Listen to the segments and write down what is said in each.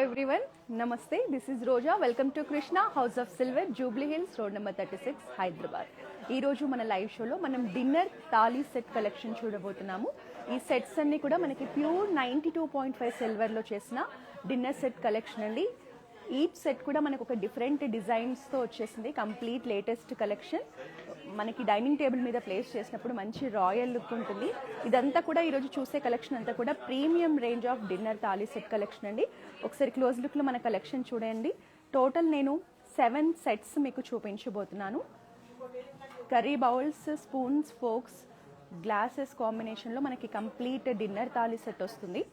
Everyone, Namaste. This is Roja. Welcome to Krishna House of Silver, Jubilee Hills, Road number 36, Hyderabad. ఈ రోజు మన live షోలో మనం dinner thali set collection చూడబోతున్నాము. ఈ సెట్స్ అన్ని కూడా మనకి ప్యూర్ 92.5 సిల్వర్లో చేసిన డిన్నర్ సెట్ కలెక్షన్ అండి. ఈచ్ సెట్ కూడా మనకు ఒక డిఫరెంట్ డిజైన్స్తో వచ్చేసింది. Complete latest collection. మనకి డైనింగ్ టేబుల్ మీద ప్లేస్ చేసినప్పుడు మంచి రాయల్ లుక్ ఉంటుంది. ఇదంతా కూడా ఈరోజు చూసే కలెక్షన్ అంతా కూడా premium range of dinner thali set collection అండి. ఒకసారి క్లోజ్ లుక్లో మన కలెక్షన్ చూడండి. టోటల్ నేను 7 సెట్స్ మీకు చూపించబోతున్నాను. Curry bowls, spoons, forks, glasses కాంబినేషన్లో మనకి కంప్లీట్ డిన్నర్ తాళీ సెట్ వస్తుంది.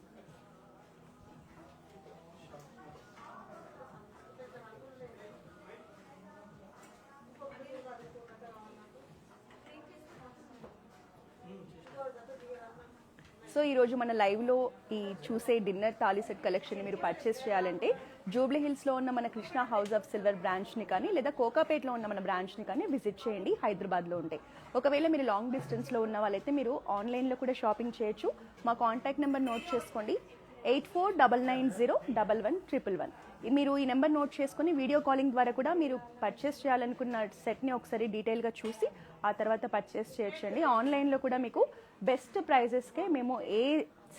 సో ఈరోజు మన లైవ్లో ఈ చూసే డిన్నర్ తాళీ సెట్ కలెక్షన్ మీరు పర్చేస్ చేయాలంటే జూబ్లీ హిల్స్లో ఉన్న మన కృష్ణ హౌస్ ఆఫ్ సిల్వర్ బ్రాంచ్ని కానీ లేదా కోకాపేట్లో ఉన్న మన బ్రాంచ్ని కానీ విజిట్ చేయండి హైదరాబాద్లో ఉంటే. ఒకవేళ మీరు లాంగ్ డిస్టెన్స్లో ఉన్న వాళ్ళైతే మీరు ఆన్లైన్లో కూడా షాపింగ్ చేయొచ్చు. మా కాంటాక్ట్ నెంబర్ నోట్ చేసుకోండి, 8499011111. మీరు ఈ నెంబర్ నోట్ చేసుకుని వీడియో కాలింగ్ ద్వారా కూడా మీరు పర్చేస్ చేయాలనుకున్న సెట్ని ఒకసారి డీటెయిల్గా చూసి ఆ తర్వాత పర్చేస్ చేయొచ్చండి. ఆన్లైన్లో కూడా మీకు బెస్ట్ ప్రైజెస్కే మేము ఏ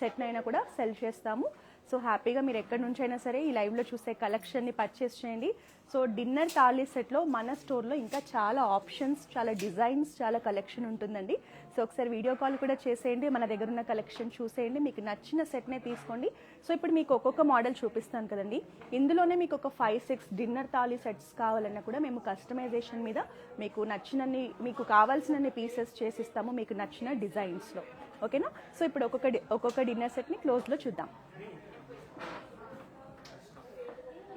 సెట్నైనా కూడా సెల్ చేస్తాము. సో హ్యాపీగా మీరు ఎక్కడి నుంచి అయినా సరే ఈ లైవ్లో చూసే కలెక్షన్ని పర్చేస్ చేయండి. సో డిన్నర్ తాళీ సెట్లో మన స్టోర్లో ఇంకా చాలా ఆప్షన్స్, చాలా డిజైన్స్, చాలా కలెక్షన్ ఉంటుందండి. సో ఒకసారి వీడియో కాల్ కూడా చేసేయండి, మన దగ్గర ఉన్న కలెక్షన్ చూసేయండి, మీకు నచ్చిన సెట్నే తీసుకోండి. సో ఇప్పుడు మీకు ఒక్కొక్క మోడల్ చూపిస్తాను కదండి. ఇందులోనే మీకు ఒక 5-6 డిన్నర్ తాళీ సెట్స్ కావాలన్నా కూడా మేము కస్టమైజేషన్ మీద మీకు నచ్చినన్ని, మీకు కావాల్సినన్ని పీసెస్ చేసిస్తాము మీకు నచ్చిన డిజైన్స్లో. ఓకేనా? సో ఇప్పుడు ఒక్కొక్క డిన్నర్ సెట్ని క్లోజ్లో చూద్దాం.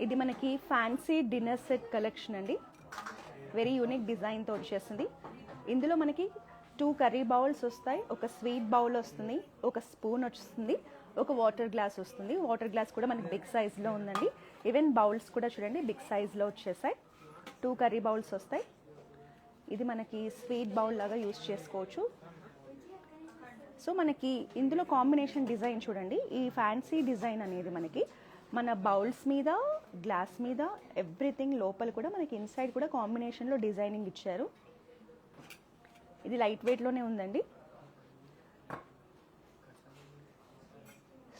ఇది మనకి ఫ్యాన్సీ డిన్నర్ సెట్ కలెక్షన్ అండి. వెరీ యూనిక్ డిజైన్తో వచ్చేసింది. ఇందులో మనకి 2 కర్రీ బౌల్స్ వస్తాయి, ఒక స్వీట్ బౌల్ వస్తుంది, ఒక స్పూన్ వస్తుంది, ఒక వాటర్ గ్లాస్ వస్తుంది. వాటర్ గ్లాస్ కూడా మనకి బిగ్ సైజ్లో ఉందండి. ఈవెన్ బౌల్స్ కూడా చూడండి బిగ్ సైజ్లో వచ్చేసాయి. 2 కర్రీ బౌల్స్ వస్తాయి. ఇది మనకి స్వీట్ బౌల్ లాగా యూజ్ చేసుకోవచ్చు. సో మనకి ఇందులో కాంబినేషన్ డిజైన్ చూడండి. ఈ ఫ్యాన్సీ డిజైన్ అనేది మనకి మన బౌల్స్ మీద, గ్లాస్ మీద, ఎవ్రీథింగ్ లోపల కూడా మనకి ఇన్సైడ్ కూడా కాంబినేషన్లో డిజైనింగ్ ఇచ్చారు. ఇది లైట్ వెయిట్లోనే ఉందండి.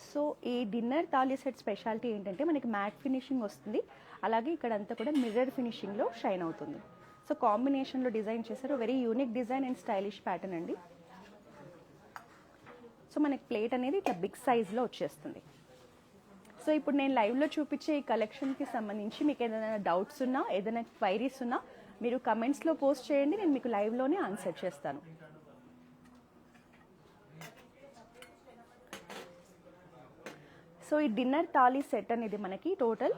సో ఈ డిన్నర్ తాళీ సెట్ స్పెషాలిటీ ఏంటంటే మనకి మ్యాట్ ఫినిషింగ్ వస్తుంది, అలాగే ఇక్కడంతా కూడా మిర్రర్ ఫినిషింగ్లో షైన్ అవుతుంది. సో కాంబినేషన్లో డిజైన్ చేశారు. Very unique design and stylish pattern అండి. సో మనకి ప్లేట్ అనేది ఇట్లా బిగ్ సైజ్లో వచ్చేస్తుంది. సో ఇప్పుడు నేను లైవ్లో చూపించే ఈ కలెక్షన్కి సంబంధించి మీకు ఏదైనా డౌట్స్ ఉన్నా, ఏదైనా క్వైరీస్ ఉన్నా మీరు కమెంట్స్లో పోస్ట్ చేయండి, నేను మీకు లైవ్లోనే ఆన్సర్ చేస్తాను. సో ఈ డిన్నర్ తాళీ సెట్ అనేది మనకి టోటల్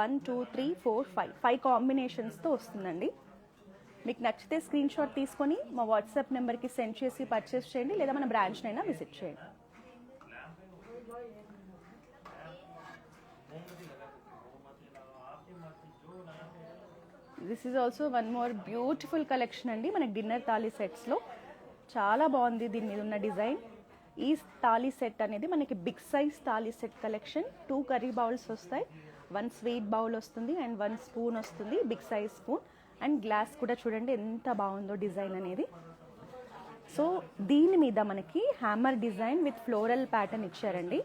1, 2, 3, 4, 5 కాంబినేషన్స్తో వస్తుందండి. మీకు నచ్చితే స్క్రీన్ షాట్ తీసుకొని మా వాట్సాప్ నెంబర్కి సెండ్ చేసి పర్చేస్ చేయండి, లేదా మన బ్రాంచ్నైనా విజిట్ చేయండి. This is also one more beautiful collection అండి. మనకి డిన్నర్ తాళీ సెట్స్లో చాలా బాగుంది దీని మీద ఉన్న డిజైన్. ఈ తాళీ సెట్ అనేది మనకి big size thali set collection. 2 curry bowls వస్తాయి, 1 స్వీట్ బౌల్ వస్తుంది అండ్ 1 స్పూన్ వస్తుంది, big size spoon. And glass కూడా చూడండి ఎంత బాగుందో డిజైన్ అనేది. సో దీని మీద మనకి hammer design with floral pattern ఇచ్చారండి.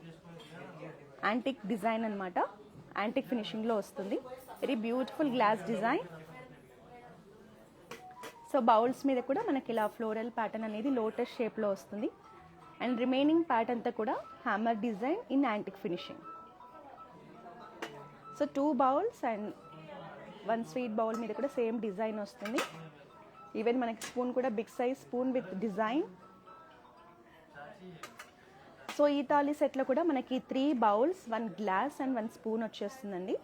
యాంటిక్ డిజైన్ అనమాట, యాంటిక్ ఫినిషింగ్లో వస్తుంది. Very beautiful glass design. So bowls మీద కూడా మనకి ఇలా ఫ్లోరల్ ప్యాటర్న్ అనేది లోటస్ షేప్లో వస్తుంది. అండ్ రిమైనింగ్ ప్యాటర్న్ అంతా కూడా hammer design in antique finishing. So 2 bowls and 1 sweet bowl మీద కూడా సేమ్ డిజైన్ వస్తుంది. ఈవెన్ మనకి స్పూన్ కూడా big size spoon with design. So ఈ తాళీ సెట్లో కూడా మనకి 3 బౌల్స్, 1 గ్లాస్ అండ్ 1 స్పూన్ వచ్చేస్తుందండి.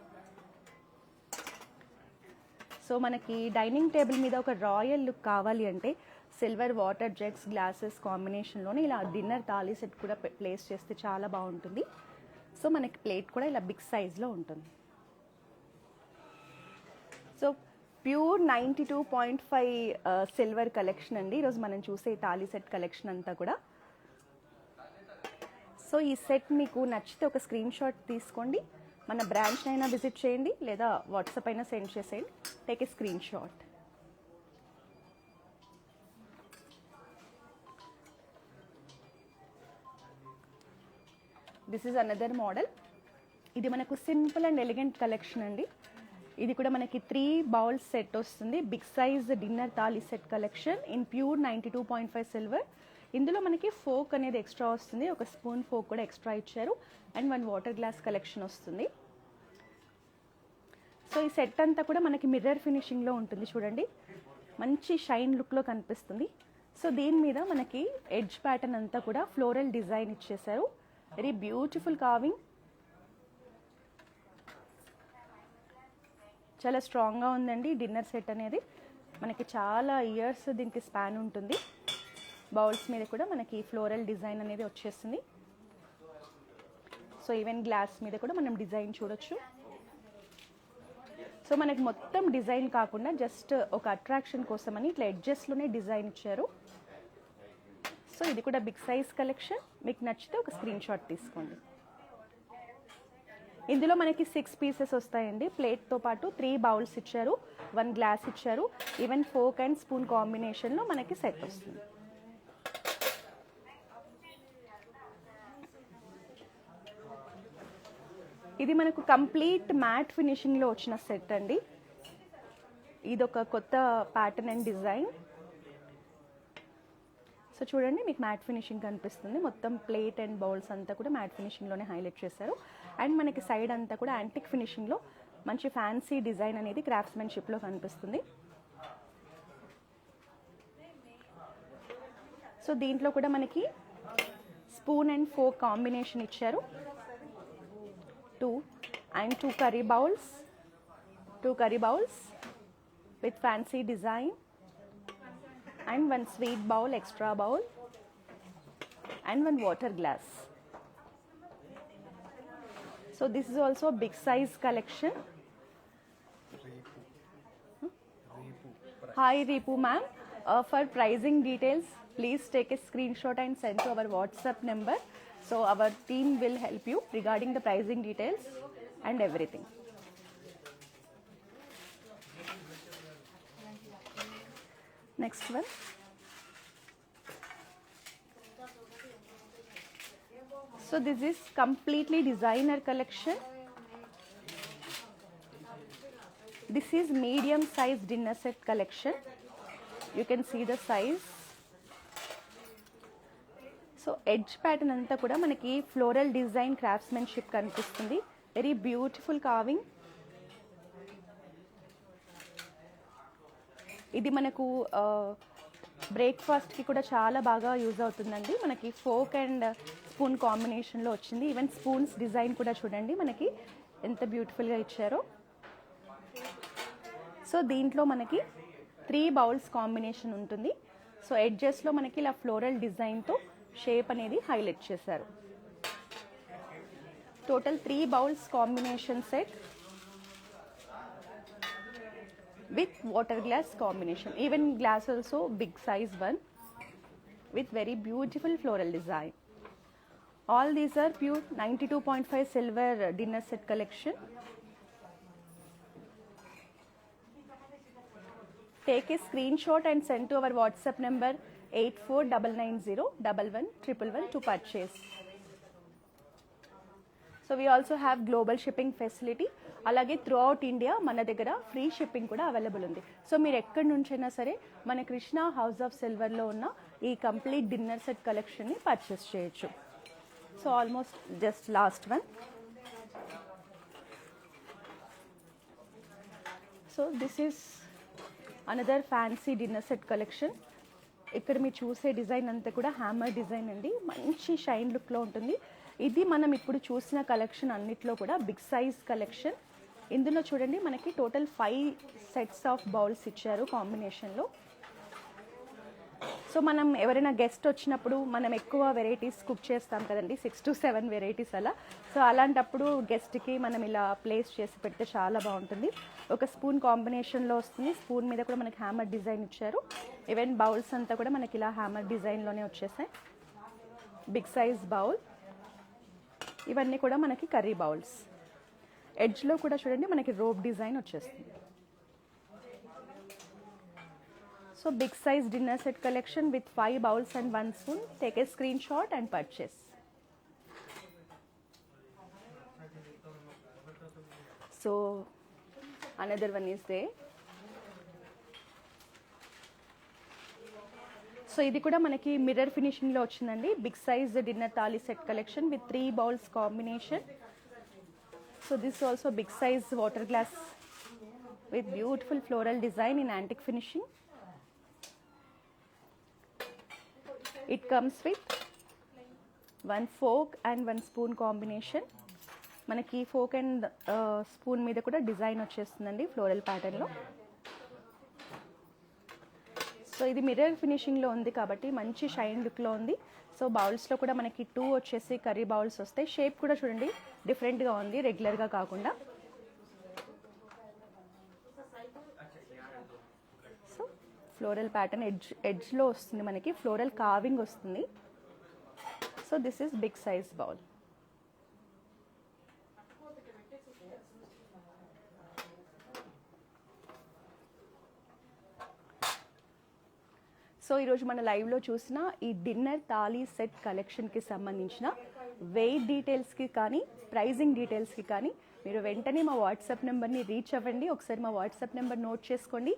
సో మనకి డైనింగ్ టేబుల్ మీద ఒక రాయల్ లుక్ కావాలి అంటే సిల్వర్ వాటర్ జగ్స్, గ్లాసెస్ కాంబినేషన్లోనే ఇలా డిన్నర్ తాళీ సెట్ కూడా ప్లేస్ చేస్తే చాలా బాగుంటుంది. సో మనకి ప్లేట్ కూడా ఇలా బిగ్ సైజ్లో ఉంటుంది. సో ప్యూర్ 92.5 సిల్వర్ కలెక్షన్ అండి ఈరోజు మనం చూసే తాళీ సెట్ కలెక్షన్ అంతా కూడా. సో ఈ సెట్ మీకు నచ్చితే ఒక స్క్రీన్ షాట్ తీసుకోండి, మన బ్రాంచ్ని అయినా విజిట్ చేయండి లేదా వాట్సాప్ అయినా సెండ్ చేసేయండి. Take a screen shot. This is another model. ఇది మనకు సింపుల్ అండ్ ఎలిగెంట్ కలెక్షన్ అండి. ఇది కూడా మనకి 3 బౌల్ సెట్ వస్తుంది. Big size dinner thali set collection in pure 92.5 silver. ఇందులో మనకి ఫోక్ అనేది ఎక్స్ట్రా వస్తుంది, ఒక స్పూన్ ఫోక్ కూడా ఎక్స్ట్రా ఇచ్చారు అండ్ 1 వాటర్ గ్లాస్ కలెక్షన్ వస్తుంది. సో ఈ సెట్ అంతా కూడా మనకి మిర్రర్ ఫినిషింగ్లో ఉంటుంది చూడండి, మంచి షైన్ లుక్లో కనిపిస్తుంది. సో దీని మీద మనకి ఎడ్జ్ ప్యాటర్న్ అంతా కూడా ఫ్లోరల్ డిజైన్ ఇచ్చేసారు. వెరీ బ్యూటిఫుల్ కార్వింగ్, చాలా స్ట్రాంగ్గా ఉందండి. డిన్నర్ సెట్ అనేది మనకి చాలా ఇయర్స్ దీనికి స్పాన్ ఉంటుంది. బౌల్స్ మీద కూడా మనకి ఫ్లోరల్ డిజైన్ అనేది వచ్చేస్తుంది. సో ఈవెన్ గ్లాస్ మీద కూడా మనం డిజైన్ చూడొచ్చు. సో మనకి మొత్తం డిజైన్ కాకుండా జస్ట్ ఒక అట్రాక్షన్ కోసమని ఇట్లా ఎడ్జెస్లోనే డిజైన్ ఇచ్చారు. సో ఇది కూడా బిగ్ సైజ్ కలెక్షన్. మీకు నచ్చితే ఒక స్క్రీన్ షాట్ తీసుకోండి. ఇందులో మనకి 6 పీసెస్ వస్తాయండి. ప్లేట్తో పాటు 3 బౌల్స్ ఇచ్చారు, 1 గ్లాస్ ఇచ్చారు, ఈవెన్ ఫోక్ అండ్ స్పూన్ కాంబినేషన్లో మనకి సెట్ వస్తుంది. ఇది మనకు కంప్లీట్ మ్యాట్ ఫినిషింగ్లో వచ్చిన సెట్ అండి. ఇదొక కొత్త ప్యాటర్న్ అండ్ డిజైన్. సో చూడండి, మీకు మ్యాట్ ఫినిషింగ్ కనిపిస్తుంది. మొత్తం ప్లేట్ అండ్ బౌల్స్ అంతా కూడా మ్యాట్ ఫినిషింగ్లోనే హైలైట్ చేశారు. అండ్ మనకి సైడ్ అంతా కూడా యాంటిక్ ఫినిషింగ్లో మంచి ఫ్యాన్సీ డిజైన్ అనేది క్రాఫ్ట్స్మెన్షిప్లో కనిపిస్తుంది. సో దీంట్లో కూడా మనకి స్పూన్ అండ్ ఫోక్ కాంబినేషన్ ఇచ్చారు. 2 curry bowls with fancy design and 1 sweet bowl, extra bowl and 1 water glass. So this is also a big size collection. Hi Ripu ma'am, for pricing details please take a screenshot and send to our WhatsApp number. So our team will help you regarding the pricing details and everything. Next one. So this is completely designer collection. This is medium size dinner set collection. You can see the size. So edge pattern అంతా కూడా మనకి floral design craftsmanship కనిపిస్తుంది. Very beautiful carving. ఇది మనకు బ్రేక్ఫాస్ట్కి కూడా చాలా బాగా యూజ్ అవుతుందండి. మనకి ఫోక్ అండ్ స్పూన్ కాంబినేషన్లో వచ్చింది. ఈవెన్ స్పూన్స్ డిజైన్ కూడా చూడండి మనకి ఎంత బ్యూటిఫుల్గా ఇచ్చారో. సో దీంట్లో మనకి 3 బౌల్స్ కాంబినేషన్ ఉంటుంది. సో ఎడ్జెస్లో మనకి ఇలా ఫ్లోరల్ డిజైన్తో షేప్ అనేది హైలైట్ చేశారు. Total 3 bowls combination set with water glass combination. Even glass also big size one with very beautiful floral design. All these are pure 92.5 silver dinner set collection. Take a screenshot and send to our WhatsApp number 8499011111 to purchase. So we also have global shipping facility. అలాగే through out India మన దగ్గర free shipping కూడా available ఉంది. So మీరు ఎక్కడి నుంచైనా సరే మన కృష్ణ హౌస్ ఆఫ్ సిల్వర్లో ఉన్న ఈ కంప్లీట్ డిన్నర్ సెట్ కలెక్షన్ని పర్చేస్ చేయొచ్చు. So almost just last one. So this is another fancy dinner set collection. ఇక్కడ మీరు చూసే డిజైన్ అంతా కూడా హ్యామర్ డిజైన్ అండి. మంచి షైన్ లుక్లో ఉంటుంది. ఇది మనం ఇప్పుడు చూసిన కలెక్షన్ అన్నిట్లో కూడా బిగ్ సైజ్ కలెక్షన్. ఇందులో చూడండి మనకి టోటల్ 5 సెట్స్ ఆఫ్ బౌల్స్ ఇచ్చారు కాంబినేషన్లో. సో మనం ఎవరైనా గెస్ట్ వచ్చినప్పుడు మనం ఎక్కువ వెరైటీస్ కుక్ చేస్తాం కదండి, 6 to 7 వెరైటీస్ అలా. సో అలాంటప్పుడు గెస్ట్కి మనం ఇలా ప్లేస్ చేసి పెడితే చాలా బాగుంటుంది. ఒక స్పూన్ కాంబినేషన్లో వస్తుంది. స్పూన్ మీద కూడా మనకి హ్యామర్ డిజైన్ ఇచ్చారు. ఈవెన్ బౌల్స్ అంతా కూడా మనకి ఇలా హ్యామర్ డిజైన్లోనే వచ్చేసాయి. Big size bowl. ఇవన్నీ కూడా మనకి కర్రీ బౌల్స్. ఎడ్జ్లో కూడా చూడండి మనకి రోప్ డిజైన్ వచ్చేస్తుంది. So big size dinner set collection with 5 bowls and 1 spoon. Take a screen shot and purchase. So another one is there. So ఇది కూడా మనకి మిర్రర్ ఫినిషింగ్లో వచ్చిందండి. Big size dinner thali set collection with 3 bowls combination. So this also big size water glass with beautiful floral design in antique finishing. It comes with 1 fork and 1 spoon combination. మనకి folk and spoon మీద కూడా design వచ్చేస్తుందండి floral ప్యాటర్న్లో. So ఇది mirror ఫినిషింగ్లో ఉంది కాబట్టి మంచి shine లుక్లో ఉంది. సో బౌల్స్లో కూడా మనకి 2 వచ్చేసి కర్రీ బౌల్స్ వస్తాయి. షేప్ కూడా చూడండి డిఫరెంట్గా ఉంది, రెగ్యులర్గా కాకుండా. సో ఫ్లోరల్ ప్యాటర్న్ ఎడ్జ్లో వస్తుంది, మనకి ఫ్లోరల్ కార్వింగ్ వస్తుంది. So this is big size bowl. So ఈరోజు మన లైవ్లో చూసిన ఈ డిన్నర్ థాలీ సెట్ కలెక్షన్కి సంబంధించిన వెయిట్ డీటెయిల్స్కి కానీ ప్రైజింగ్ డీటెయిల్స్కి కానీ మీరు వెంటనే మా వాట్సాప్ నెంబర్ని రీచ్ అవ్వండి. ఒకసారి మా వాట్సాప్ నెంబర్ నోట్ చేసుకోండి,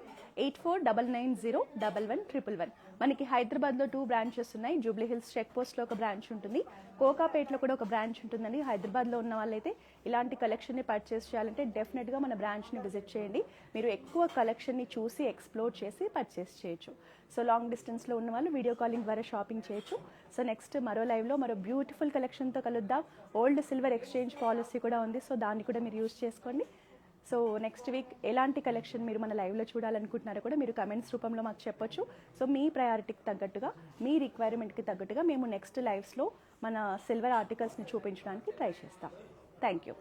8499011111. మనకి హైదరాబాద్లో 2 బ్రాంచెస్ ఉన్నాయి. జూబ్లీ హిల్స్ చెక్ పోస్ట్లో ఒక బ్రాంచ్ ఉంటుంది, కోకాపేట్లో కూడా ఒక బ్రాంచ్ ఉంటుందండి. హైదరాబాద్లో ఉన్న వాళ్ళైతే ఇలాంటి కలెక్షన్ని పర్చేస్ చేయాలంటే డెఫినెట్గా మన బ్రాంచ్ని విజిట్ చేయండి. మీరు ఎక్కువ కలెక్షన్ని చూసి ఎక్స్ప్లోర్ చేసి పర్చేస్ చేయొచ్చు. సో లాంగ్ డిస్టెన్స్లో ఉన్న వాళ్ళు వీడియో కాలింగ్ ద్వారా షాపింగ్ చేయొచ్చు. సో నెక్స్ట్ మరో లైవ్లో మరో బ్యూటిఫుల్ కలెక్షన్తో కలుద్దాం. ఓల్డ్ సిల్వర్ ఎక్స్చేంజ్ పాలసీ కూడా ఉంది, సో దాన్ని కూడా మీరు యూజ్ చేసుకోండి. సో నెక్స్ట్ వీక్ ఎలాంటి కలెక్షన్ మీరు మన లైవ్లో చూడాలనుకుంటున్నారో కూడా మీరు కమెంట్స్ రూపంలో మాకు చెప్పొచ్చు. సో మీ ప్రయారిటీకి తగ్గట్టుగా, మీ రిక్వైర్మెంట్కి తగ్గట్టుగా మేము నెక్స్ట్ లైవ్స్లో మన సిల్వర్ ఆర్టికల్స్ని చూపించడానికి ట్రై చేస్తాం. Thank you.